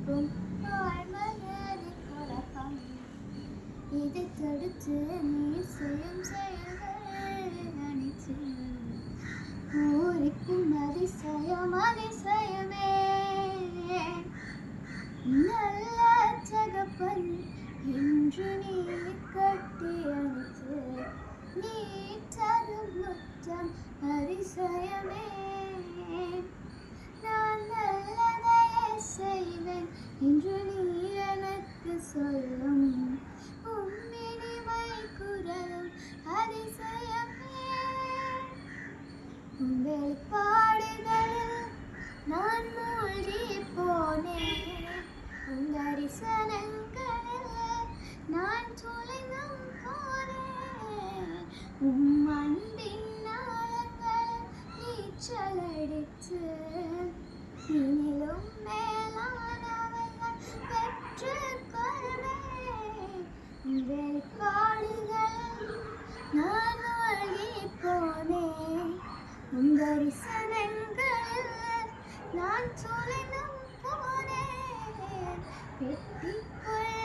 சிரிப்பும் வாழ்மனது கலகம் இதை தடுத்து நீ செய்யும் செயல்கள் அனைத்தும் பூரிக்கும் அதிசயம் அதிசயமே நல்ல தகப்பன் என்று நீ கட்டி அணைத்து நீ தரும் முத்தம் அதிசயமே நான் நல்லதையே செய்வேன் என்று நீ எனக்கு சொல்லும் உம்மினிமை குரலும் அதிசயமே உன் வெளிப்பாடுகளில் நான் மூழ்கி போனேன் உன் தரிசனங்களில் நான் தொலைந்தும் போனேன் உம் அன்பின் ஆழங்களில் நீச்சல் அடித்து இனிலும் மேலானவைகள் பெற்றுக்கொள்வேன் உன் வெளிப்பாடுகளில் நான் மூழ்கி போனேன் உன் தரிசனங்களில் நான் தொலைந்தும் போனேன் பெட்டிக்குள்